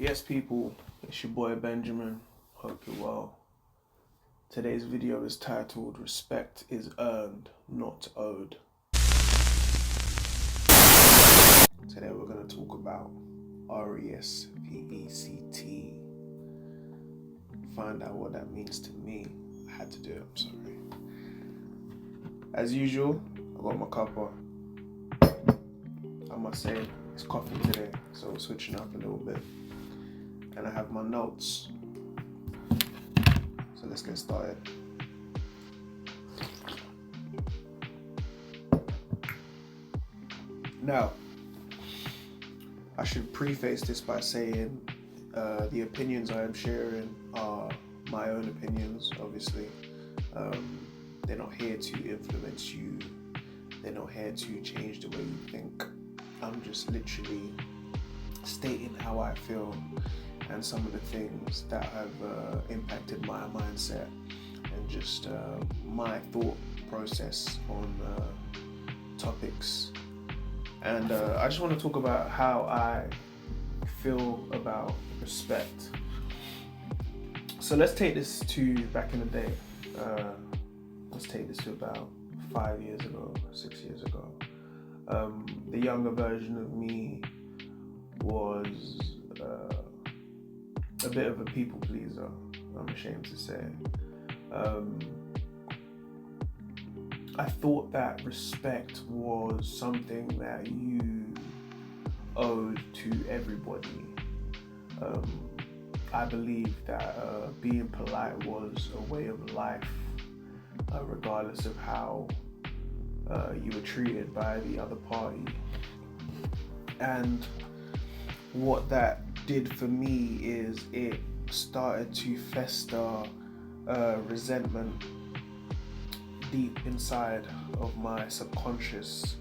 Yes, people, it's your boy Benjamin. Hope you're well. Today's video is titled Respect is Earned, Not Owed. Today we're going to talk about RESPECT. Find out what that means to me. I had to do it, I'm sorry. As usual, I got my cuppa. I must say, it's coffee today, so we're switching up a little bit. And I have my notes. So let's get started. Now, I should preface this by saying the opinions I am sharing are my own opinions, obviously. They're not here to influence you. They're not here to change the way you think. I'm just literally stating how I feel and some of the things that have impacted my mindset and just my thought process on topics. And I just want to talk about how I feel about respect. So let's take this to back in the day. Let's take this to about 5 years ago, 6 years ago. The younger version of me was a bit of a people pleaser, I'm ashamed to say. I thought that respect was something that you owed to everybody. I believed that being polite was a way of life, regardless of how you were treated by the other party. And what that did for me is it started to fester resentment deep inside of my subconscious,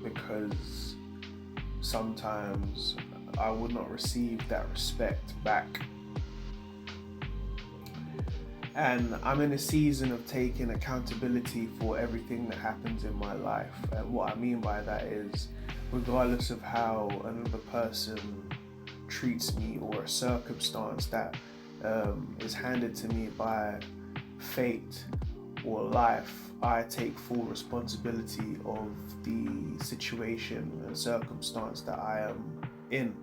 because sometimes I would not receive that respect back. And I'm in a season of taking accountability for everything that happens in my life. And what I mean by that is, regardless of how another person treats me or a circumstance that is handed to me by fate or life, I take full responsibility of the situation and circumstance that I am in.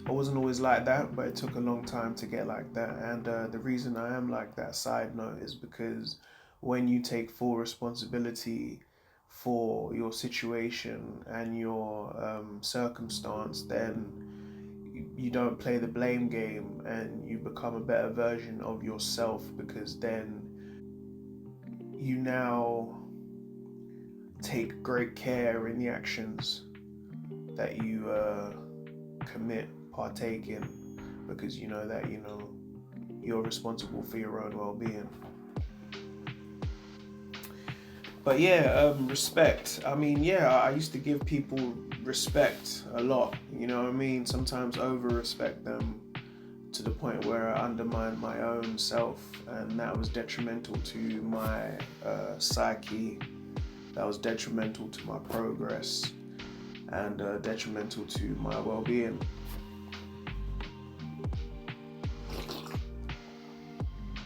I wasn't always like that, but it took a long time to get like that. And the reason I am like that, side note, is because when you take full responsibility for your situation and your circumstance, then you don't play the blame game and you become a better version of yourself, because then you now take great care in the actions that you partake in, because you know that you're responsible for your own well-being. But yeah, respect. I mean, yeah, I used to give people respect a lot, you know what I mean? Sometimes over-respect them to the point where I undermined my own self, and that was detrimental to my psyche, that was detrimental to my progress, and detrimental to my well-being.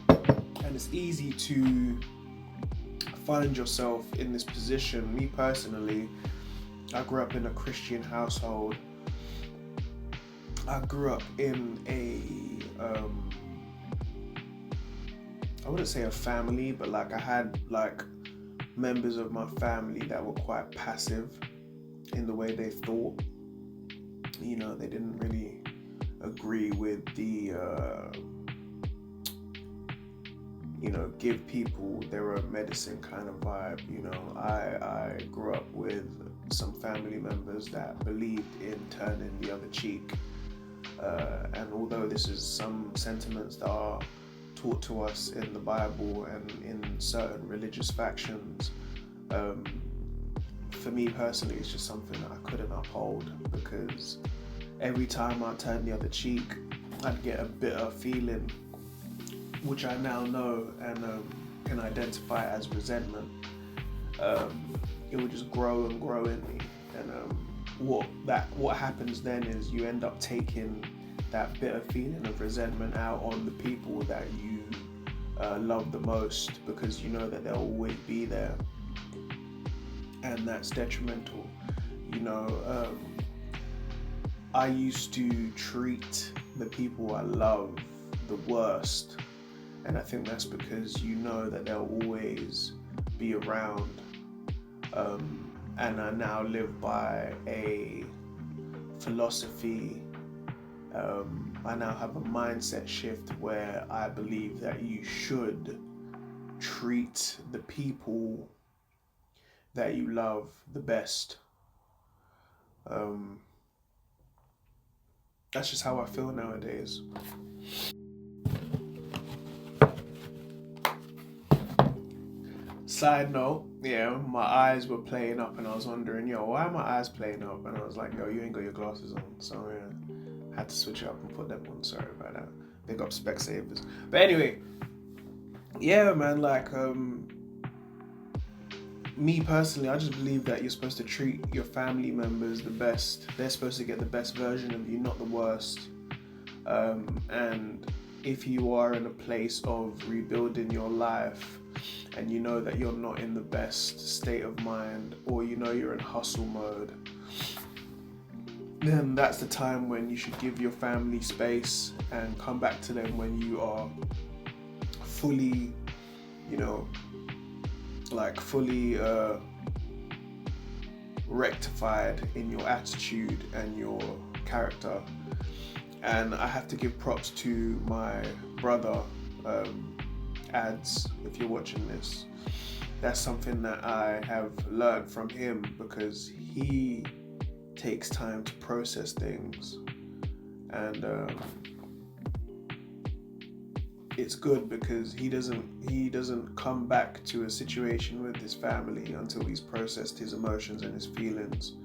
And it's easy to find yourself in this position. Me personally, I grew up in a Christian household. I grew up in a I wouldn't say a family, but I had members of my family that were quite passive in the way they thought. They didn't really agree with the give people their own medicine kind of vibe. I grew up with some family members that believed in turning the other cheek. And although this is some sentiments that are taught to us in the Bible and in certain religious factions, for me personally, it's just something that I couldn't uphold, because every time I turned the other cheek, I'd get a bitter feeling, which I now know and can identify as resentment. It would just grow and grow in me. And what happens then is you end up taking that bitter feeling of resentment out on the people that you love the most, because you know that they'll always be there, and that's detrimental. I used to treat the people I love the worst, and I think that's because you know that they'll always be around. And I now live by a philosophy. I now have a mindset shift where I believe that you should treat the people that you love the best. That's just how I feel nowadays. Side note, my eyes were playing up and I was wondering, why are my eyes playing up? And I was like, you ain't got your glasses on. So I had to switch it up and put them on. Sorry about that. Big up Specsavers. But anyway, man, me personally, I just believe that you're supposed to treat your family members the best. They're supposed to get the best version of you, not the worst. And if you are in a place of rebuilding your life and you know that you're not in the best state of mind, or you're in hustle mode, then that's the time when you should give your family space and come back to them when you are fully, fully rectified in your attitude and your character. And I have to give props to my brother, Ads, if you're watching this. That's something that I have learned from him, because he takes time to process things, and it's good because he doesn't come back to a situation with his family until he's processed his emotions and his feelings,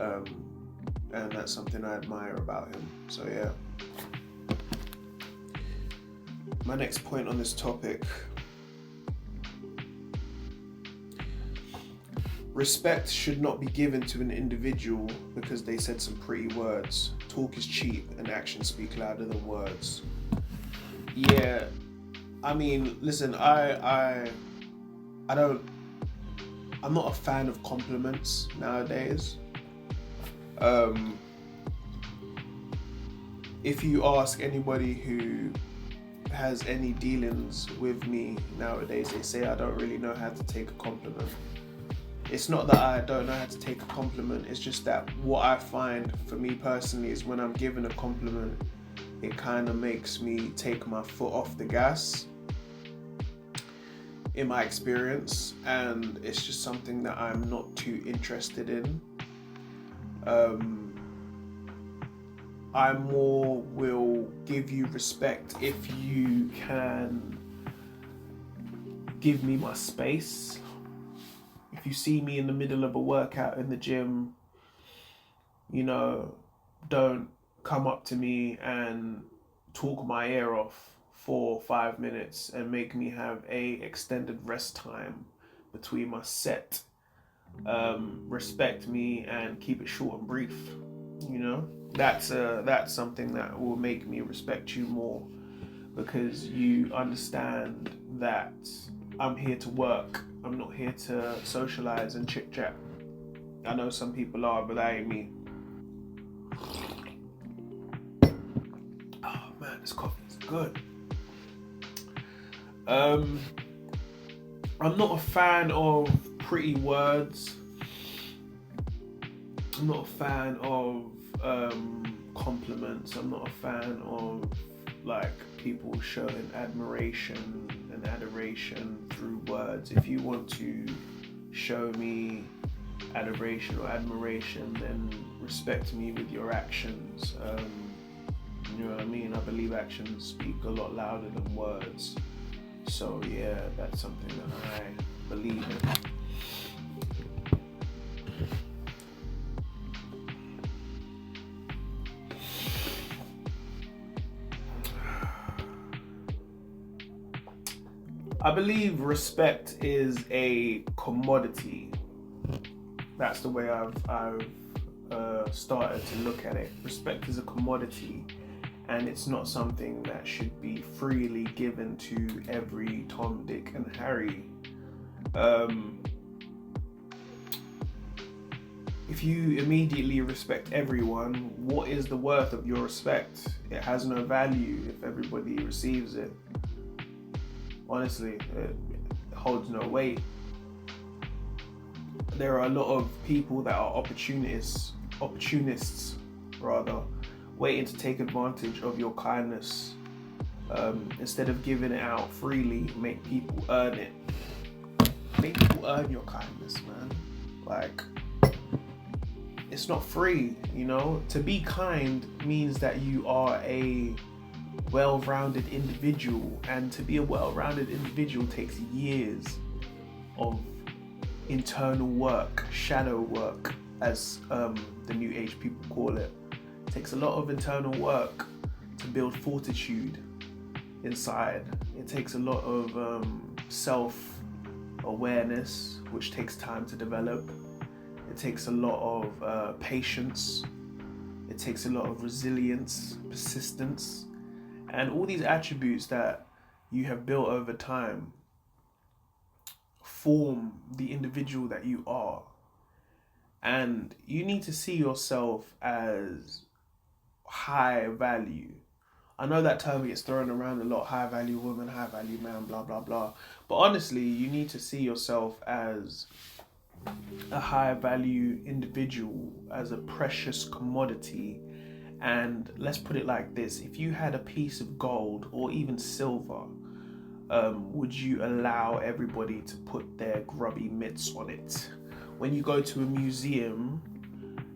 and that's something I admire about him. So yeah. My next point on this topic: respect should not be given to an individual because they said some pretty words. Talk is cheap and actions speak louder than words. Yeah, I mean, listen, I'm not a fan of compliments nowadays. If you ask anybody who has any dealings with me nowadays, they say I don't really know how to take a compliment. It's not that I don't know how to take a compliment, it's just that what I find for me personally is when I'm given a compliment, it kind of makes me take my foot off the gas, in my experience, and it's just something that I'm not too interested in. I more will give you respect if you can give me my space. If you see me in the middle of a workout in the gym, don't come up to me and talk my ear off for 5 minutes and make me have a extended rest time between my set. Respect me and keep it short and brief. That's something that will make me respect you more, because you understand that I'm here to work. I'm not here to socialize and chit chat. I know some people are, but that ain't me. Oh man, this coffee is good. I'm not a fan of pretty words. I'm not a fan of compliments. I'm not a fan of people showing admiration and adoration through words. If you want to show me adoration or admiration, then respect me with your actions. You know what I mean? I believe actions speak a lot louder than words. So yeah, that's something that I believe in. I believe respect is a commodity. That's the way I've started to look at it, respect is a commodity, and it's not something that should be freely given to every Tom, Dick, and Harry. If you immediately respect everyone, what is the worth of your respect? It has no value if everybody receives it. Honestly, it holds no weight. There are a lot of people that are opportunists rather, waiting to take advantage of your kindness. Instead of giving it out freely, make people earn it. Make people earn your kindness, man. Like, it's not free, you know? To be kind means that you are a well-rounded individual, and to be a well-rounded individual takes years of internal work, shadow work, as the new age people call it. It takes a lot of internal work to build fortitude inside. It takes a lot of self-awareness, which takes time to develop. It takes a lot of patience. It takes a lot of resilience, persistence, and all these attributes that you have built over time form the individual that you are. And you need to see yourself as high value. I know that term gets thrown around a lot, high value woman, high value man, blah, blah, blah. But honestly, you need to see yourself as a high value individual, as a precious commodity. And let's put it like this: if you had a piece of gold or even silver, would you allow everybody to put their grubby mitts on it? When you go to a museum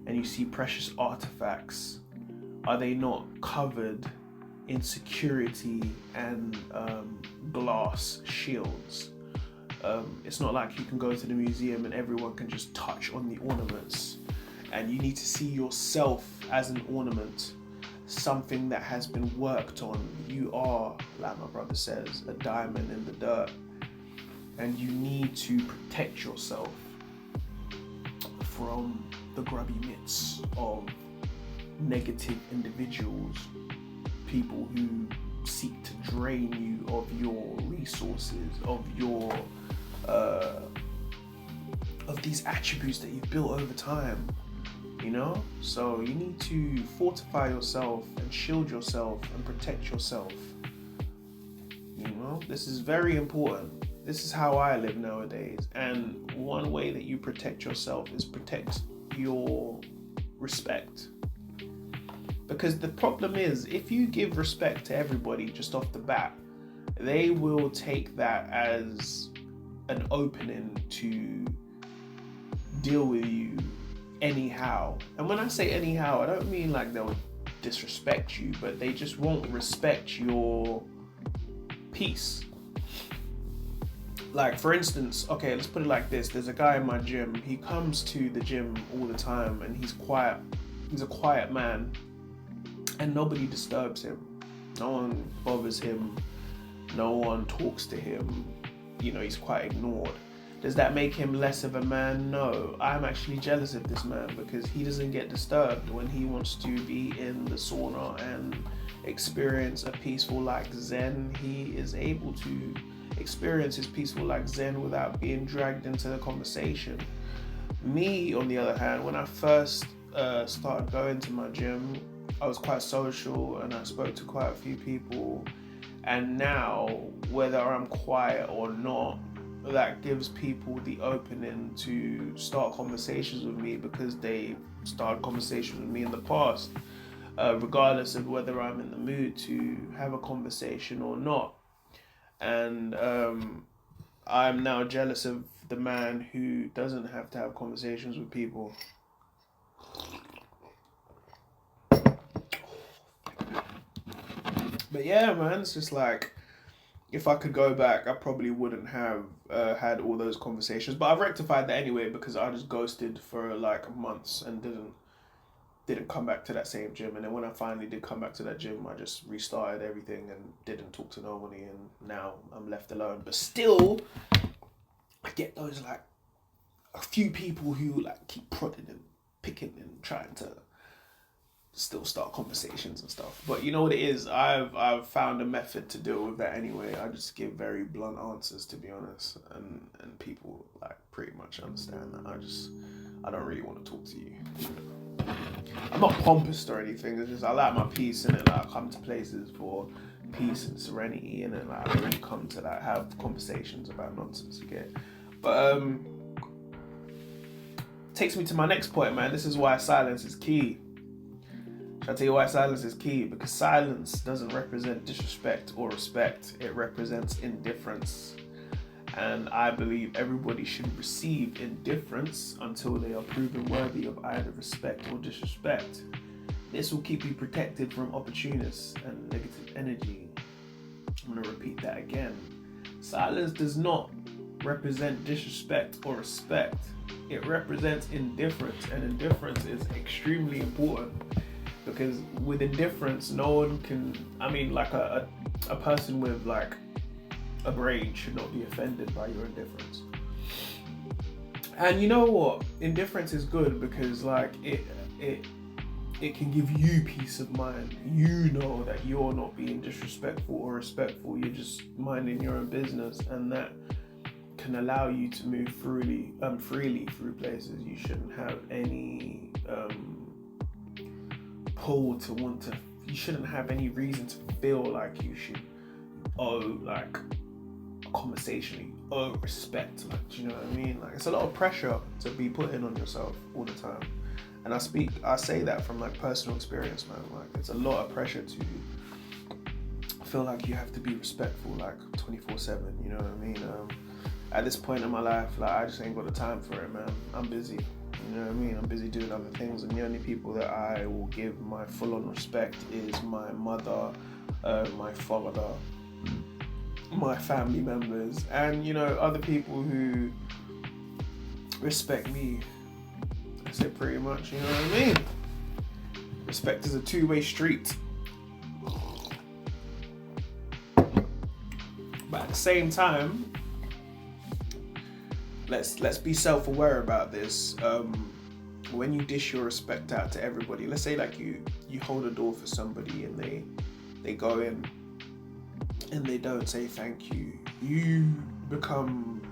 and you see precious artifacts, are they not covered in security and glass shields? It's not like you can go to the museum and everyone can just touch on the ornaments. And you need to see yourself as an ornament, something that has been worked on. You are, like my brother says, a diamond in the dirt. And you need to protect yourself from the grubby mitts of negative individuals, people who seek to drain you of your resources, of your of these attributes that you've built over time, you know? So you need to fortify yourself and shield yourself and protect yourself. You know, this is very important. This is how I live nowadays. And one way that you protect yourself is protect your respect. Because the problem is, if you give respect to everybody just off the bat, they will take that as an opening to deal with you anyhow. And when I say anyhow, I don't mean like they'll disrespect you, but they just won't respect your peace. Like, for instance, okay, let's put it like this. There's a guy in my gym. He comes to the gym all the time and he's quiet. He's a quiet man and nobody disturbs him. No one bothers him. No one talks to him. You know, he's quite ignored. Does that make him less of a man? No. I'm actually jealous of this man because he doesn't get disturbed when he wants to be in the sauna and experience a peaceful like Zen. He is able to experience his peaceful like Zen without being dragged into the conversation. Me, on the other hand, when I first started going to my gym, I was quite social and I spoke to quite a few people. And now, whether I'm quiet or not, that gives people the opening to start conversations with me because they started conversations with me in the past, regardless of whether I'm in the mood to have a conversation or not. And I'm now jealous of the man who doesn't have to have conversations with people. But yeah, man, it's just like, if I could go back, I probably wouldn't have had all those conversations. But I've rectified that anyway because I just ghosted for like months and didn't come back to that same gym. And then when I finally did come back to that gym, I just restarted everything and didn't talk to nobody. And now I'm left alone. But still, I get those like a few people who like keep prodding him. picking and trying to still start conversations and stuff. But you know what it is? I've found a method to deal with that anyway. I just give very blunt answers, to be honest, and people like pretty much understand that. I don't really want to talk to you. I'm not pompous or anything. It's just I like my peace, and like I come to places for peace and serenity, and then like I don't really come to like have conversations about nonsense. Okay, but takes me to my next point, man. This is why silence is key. I'll tell you why silence is key. Because silence doesn't represent disrespect or respect. It represents indifference. And I believe everybody should receive indifference until they are proven worthy of either respect or disrespect. This will keep you protected from opportunists and negative energy. I'm going to repeat that again. Silence does not represent disrespect or respect. It represents indifference, and indifference is extremely important. Because with indifference, no one can, like a person with like a brain should not be offended by your indifference. And you know what? Indifference is good because like it can give you peace of mind. You know that you're not being disrespectful or respectful. You're just minding your own business, and that can allow you to move freely through places. You shouldn't have any pull to want to. You shouldn't have any reason to feel like you should owe like a conversation, you owe respect. Like, do you know what I mean? Like, it's a lot of pressure to be putting on yourself all the time. And I say that from like personal experience, man. Like, it's a lot of pressure to feel like you have to be respectful like 24/7. You know what I mean? At this point in my life, like I just ain't got the time for it, man. I'm busy. You know what I mean? I'm busy doing other things, and the only people that I will give my full-on respect is my mother, my father, my family members, and you know, other people who respect me. That's it, pretty much. You know what I mean? Respect is a two-way street. But at the same time, let's be self-aware about this. When you dish your respect out to everybody, let's say like you hold a door for somebody and they go in and they don't say thank you, you become,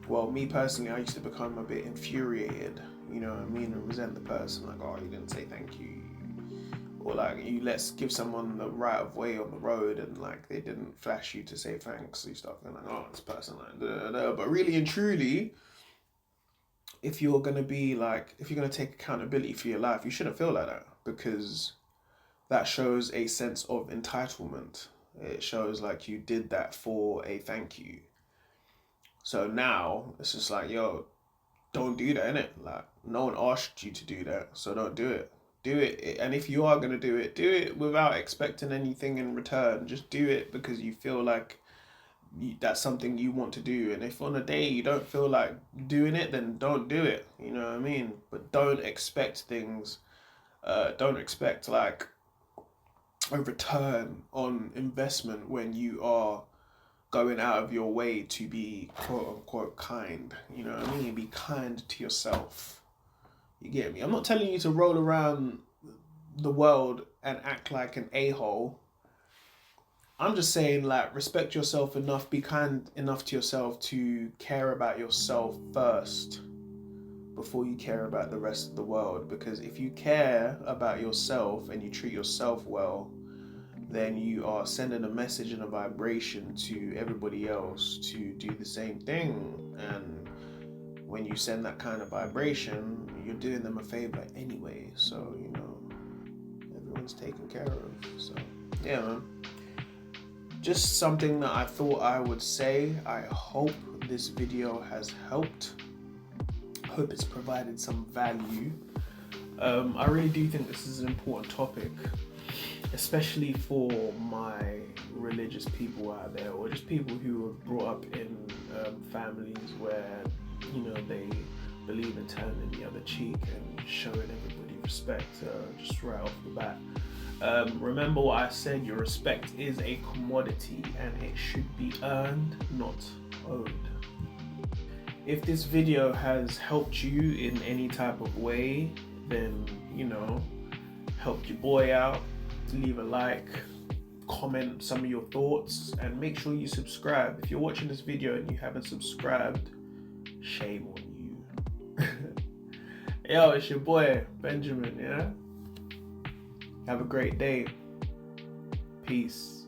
well, me personally, I used to become a bit infuriated, you know what I mean, and resent the person, like, oh, you didn't say thank you. Or like, let's give someone the right of way on the road and like they didn't flash you to say thanks. So you start feeling like, oh, this person like, da, da, da. But really and truly, if you're gonna take accountability for your life, you shouldn't feel like that, because that shows a sense of entitlement. It shows like you did that for a thank you. So now it's just like, yo, don't do that, innit? Like, no one asked you to do that, so don't do it. Do it, and if you are going to do it without expecting anything in return. Just do it because you feel like that's something you want to do. And if on a day you don't feel like doing it, then don't do it. You know what I mean? But don't expect things. Don't expect like a return on investment when you are going out of your way to be quote unquote kind. You know what I mean? Be kind to yourself. You get me? I'm not telling you to roll around the world and act like an a-hole. I'm just saying, like, respect yourself enough, be kind enough to yourself to care about yourself first before you care about the rest of the world. Because if you care about yourself and you treat yourself well, then you are sending a message and a vibration to everybody else to do the same thing. And when you send that kind of vibration, you're doing them a favor anyway. So, you know, everyone's taken care of. So, yeah, man. Just something that I thought I would say. I hope this video has helped. Hope it's provided some value. I really do think this is an important topic, especially for my religious people out there, or just people who were brought up in families where, you know, they believe in turning the other cheek and showing everybody respect just right off the bat. Remember what I said, your respect is a commodity and it should be earned, not owed. If this video has helped you in any type of way, then, helped your boy out, leave a like, comment some of your thoughts, and make sure you subscribe. If you're watching this video and you haven't subscribed, shame on you. Yo, it's your boy, Benjamin, yeah? Have a great day. Peace.